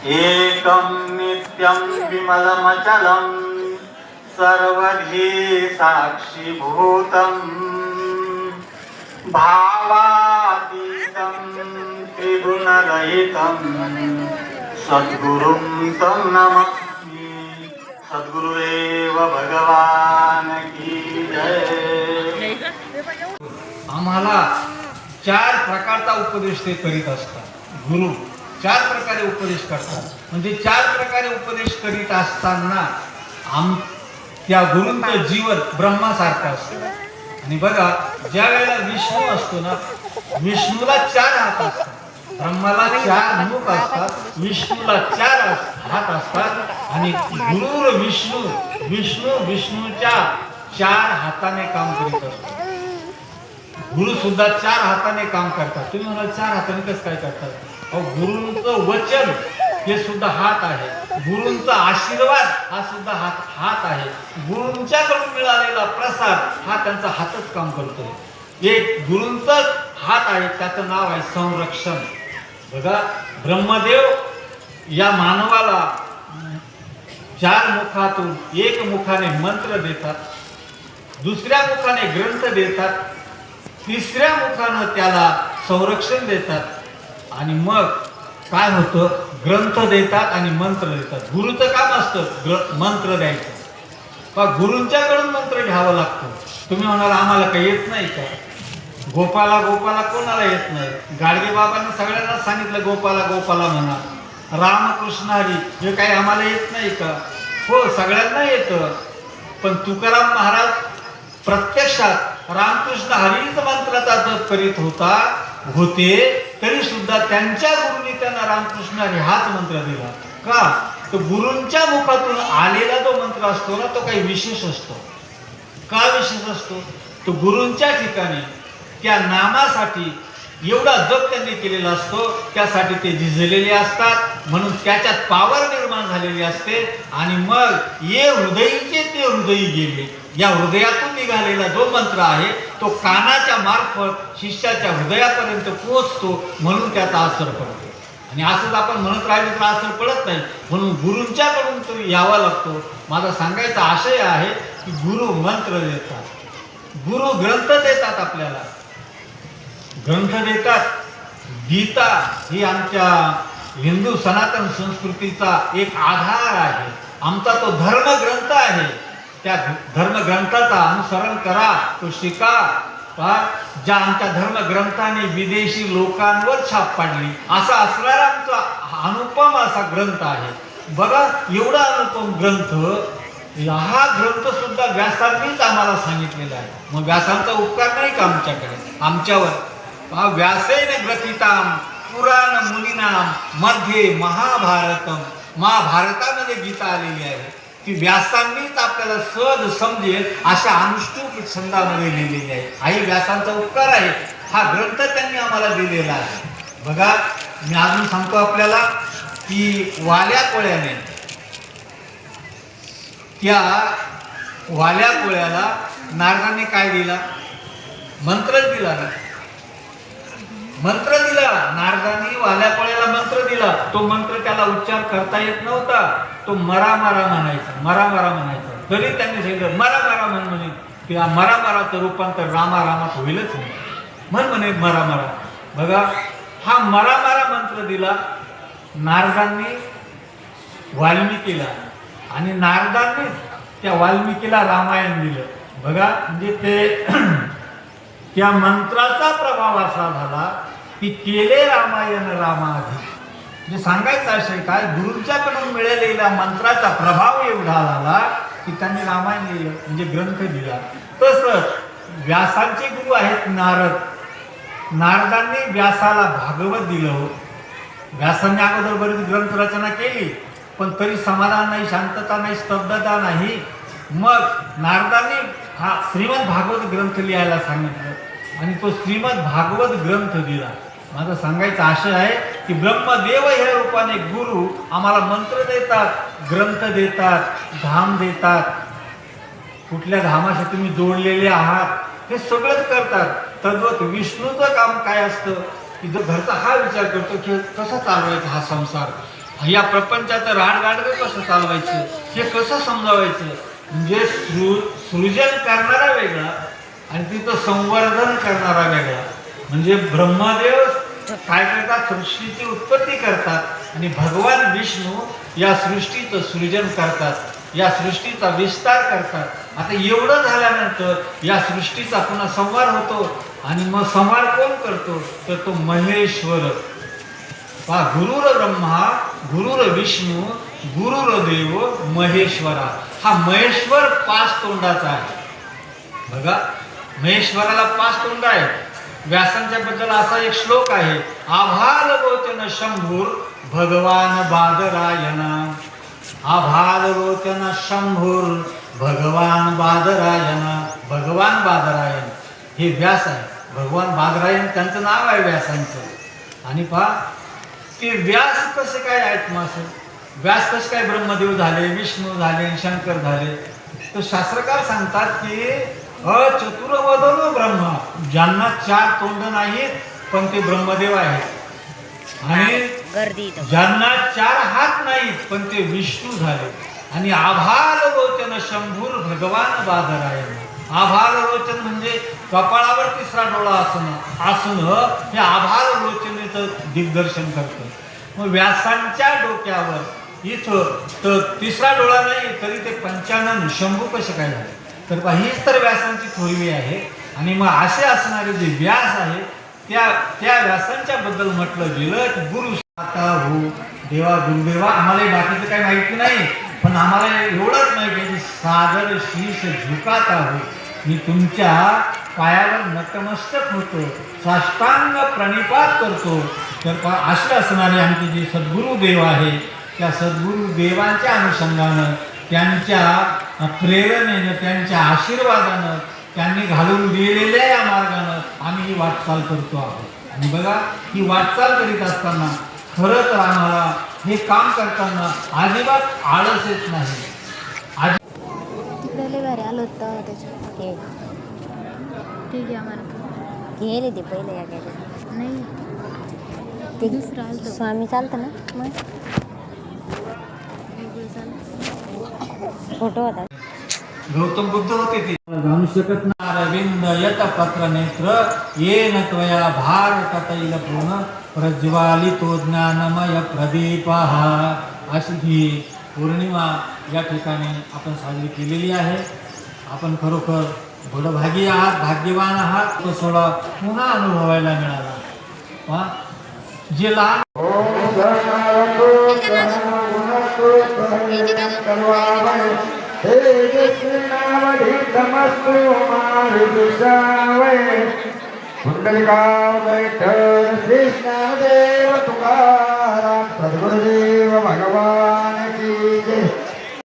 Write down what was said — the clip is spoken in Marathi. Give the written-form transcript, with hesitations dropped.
एकं नित्यं विमलमचलं सर्वधी साक्षीभूतम् भावातीतं त्रिगुणरहितं सद्गुरुं तं नमामि। सद्गुरुदेव भगवान की जय। आम्हाला 4 प्रकारचा उपदेश ते करीत असतात। गुरु 4 प्रकारे उपदेश करतात। म्हणजे 4 प्रकारे उपदेश करीत असताना त्या गुरूंचं जीवन ब्रह्मासारखं असतं। आणि बघा, ज्या वेळेला विष्णू असतो ना, विष्णूला 4 हात असतात, ब्रह्माला 4 मुख असतात, विष्णूला 4 हात असतात आणि गुरु विष्णू विष्णूच्या 4 हाताने काम करीत असतो। गुरु सुद्धा 4 हाताने काम करतात। तुम्ही म्हणाल 4 हाताने कसं काय करतात? गुरूंचं वचन हे सुद्धा हात आहे, गुरूंचा आशीर्वाद हा सुद्धा हात आहे, गुरूंच्याकडून मिळालेला प्रसाद हा त्यांचा हातच काम करतोय। एक गुरूंचा हात आहे, त्याचं नाव आहे संरक्षण। बघा, ब्रह्मदेव या मानवाला 4 मुखातून एक मुखाने मंत्र देतात, दुसऱ्या मुखाने ग्रंथ देतात, तिसऱ्या मुखानं त्याला संरक्षण देतात आणि मग काय होतं, ग्रंथ देतात आणि मंत्र देतात। गुरुचं काम असतं मंत्र द्यायचं, पण गुरूंच्याकडून मंत्र घ्यावं लागतं। तुम्ही म्हणाल आम्हाला काही येत नाही का? गोपाला कोणाला येत नाही? गाडगे बाबांनी सगळ्यांना सांगितलं गोपाला म्हणा, रामकृष्ण हरी हे काही आम्हाला येत नाही का? हो, सगळ्यांना येतं, पण तुकाराम महाराज प्रत्यक्षात रामकृष्ण हरीच मंत्राचा जप करीत होते, तरी सुद्धा त्यांच्या गुरूंनी त्यांना रामकृष्ण हरी हाच मंत्र दिला। का? तो गुरूंच्या मुखातून आलेला जो मंत्र असतो ना, तो काही विशेष असतो। का विशेष असतो? तो गुरूंच्या ठिकाणी त्या नामासाठी एवढा जप त्यांनी केलेला असतो, त्यासाठी ते झिजलेले असतात, म्हणून त्याच्यात पावर निर्माण झालेली असते। आणि मग ये हृदयीचे ते हृदयी गेले, या हृदयातून निघालेला जो मंत्र आहे तो कानाच्या मार्फत शिष्याच्या हृदयापर्यंत पोहोचतो, म्हणून त्याचा असर पडतो। आणि असंच आपण म्हणत राहिलो तर असर पडत नाही, म्हणून गुरूंच्याकडून तो यावा लागतो। माझा सांगायचा आशय आहे की गुरु मंत्र देतात, गुरु ग्रंथ देतात, आपल्याला ग्रंथ देतात। गीता ही आमच्या हिंदू सनातन संस्कृतीचा एक आधार आहे, आमचा तो धर्मग्रंथ आहे। त्या धर्मग्रंथाचा अनुसरण करा, तो शिका। ज्या आमच्या धर्मग्रंथाने विदेशी लोकांवर छाप पाडली, असा असणारा आमचा अनुपम असा ग्रंथ आहे। बघा, एवढा अनुपम ग्रंथ, हा ग्रंथ सुद्धा व्यासांनीच आम्हाला सांगितलेला आहे। मग व्यासांचा उपकार नाही का आमच्यावर? व्यासेन ग्रथिताम पुराण मुनीनाम मध्ये महाभारतम, महाभारतामध्ये गीता आलेली आहे, ती व्यासांनीच आपल्याला सहज समजेल अशा अनुष्टुप छंदामध्ये लिहिलेली आहे। आई व्यासांचा उपकार आहे, हा ग्रंथ त्यांनी आम्हाला दिलेला आहे। बघा, मी अजून सांगतो आपल्याला की वाल्या कोळ्याला नारदाने काय दिला? मंत्र दिला ना, मंत्र दिला नारदांनी वाल्या कोळ्याला मंत्र दिला। तो मंत्र त्याला उच्चार करता येत नव्हता, तो मरा म्हणायचा। तरी त्यांनी सांगितलं मरा म्हणे, किंवा मराचं रूपांतर रामात होईलच नाही, म्हणे मरा। बघा, हा मरा मंत्र दिला नारदांनी वाल्मिकीला, आणि नारदांनी त्या वाल्मिकीला रामायण दिलं। बघा, म्हणजे ते त्या मंत्राचा प्रभाव असा झाला की केले रामायण रामाधी। म्हणजे सांगायचं असे काय, गुरूंच्याकडून मिळालेल्या मंत्राचा प्रभाव एवढा झाला की त्यांनी रामायण लिहिलं, म्हणजे ग्रंथ दिला। तसंच व्यासांचे गुरु आहेत नारद, नारदांनी व्यासाला भागवत दिलं। व्यासांनी अगोदर बरीच ग्रंथ रचना केली, पण तरी समाधान नाही, शांतता नाही, स्तब्धता नाही। मग नारदांनी हा श्रीमद भागवत ग्रंथ लिहायला सांगितलं आणि तो श्रीमद भागवत ग्रंथ दिला। माझा सांगायचा आशय आहे की ब्रह्मदेव या रूपाने गुरु आम्हाला मंत्र देतात, ग्रंथ देतात, धाम देतात। कुठल्या धामाशी तुम्ही जोडलेले आहात हे सगळंच करतात। तद्वत विष्णूचं काम काय असतं की जो घरचा हा विचार करतो की कसा चालवायचा हा संसार, या प्रपंचाचं राडगाडगं कसं चालवायचं, हे कसं समजावायचं. म्हणजे सृजन करणारा वेगळा आणि तिथं संवर्धन करणारा वेगळा. म्हणजे ब्रह्मदेव काय करतात, सृष्टीची उत्पत्ती करतात आणि भगवान विष्णू या सृष्टीचं सृजन करतात, या सृष्टीचा विस्तार करतात. आता एवढं झाल्यानंतर या सृष्टीचा पुन्हा संहार होतो आणि मग संहार कोण करतो, तर तो महेश्वर. पहा, गुरुर ब्रह्मा गुरुर विष्णू गुरुर देव महेश्वरा. हा महेश्वर 5 तोंडाचा आहे. बघा, महेश्वराला 5 तोंड आहेत. व्यासांच्या बद्दल असा एक श्लोक आहे, आभारलोचन शंभूर भगवान बादरायण. आभारलोचन शंभूर भगवान बादरायण. भगवान बादरायण हे व्यास आहे. भगवान बादरायण त्यांचं नाव आहे व्यासांचं. आणि पहा, ते व्यास कसे काय आहेत मासे, व्यास कसे काय ब्रह्मदेव झाले, विष्णू झाले, शंकर झाले. तर शास्त्रकार सांगतात की अचतुर्वदनो ब्रह्मा, ज्यांना 4 तोंड नाहीत पण ते ब्रह्मदेव आहेत. आणि ज्यांना 4 हात नाहीत पण ते विष्णू झाले. आणि आभारलोचन शंभूर भगवान बादरायण. आभारलोचन म्हणजे कपाळावर 3रा डोळा असून हे आभारलोचनेचं दिग्दर्शन करतं. मग व्यासांच्या डोक्यावर इथं तर 3रा डोळा नाही तरी ते 95 शंभू कसे काय झाले. तर हीच तर व्यासांची थोरवी आहे. आणि मग असे असणारे जे व्यास आहे त्या व्यासांच्या बद्दल म्हटलं गेलं की गुरु आता हो देवा गुरुदेवा. आम्हाला बाकीचं काही माहिती नाही, पण आम्हाला एवढंच माहिती आहे की सादर शीश झुकाता हो, मी तुमच्या पायावर नतमस्तक होतो, साष्टांग प्रणिपात करतो. तर असे असणारे आमचे जे सद्गुरुदेव आहे, त्या सद्गुरुदेवांच्या अनुषंगानं, त्यांच्या प्रेरणेनं, त्यांच्या आशीर्वादानं, त्यांनी घालून दिलेल्या या मार्गानं आम्ही ही वाटचाल करतो आहोत. आणि बघा, ही वाटचाल करीत असताना खरं तर आम्हाला हे काम करताना अजिबात आळस येत नाही. तिकडे भारी आलो होतं त्याच्या ठीक आहे. आम्हाला गेले ते पहिले या गेले नाही ते दुसरं आलं स्वामी चालतं ना, मग फोटो होता. गौतम बुद्ध होते ते जाणू शकत ना. अरविंद यत पत्र नेत्र येन त्वया भारत तैल पूर्ण प्रज्वालितो ज्ञानमय प्रदीप. अशी ही पौर्णिमा या ठिकाणी आपण साजरी केलेली आहे. आपण खरोखर भोडभागी आहात, भाग्यवान आहात. तो सोहळा पुन्हा अनुभवायला मिळाला. जे लहान पुंडलिका बैठक कृष्णदेव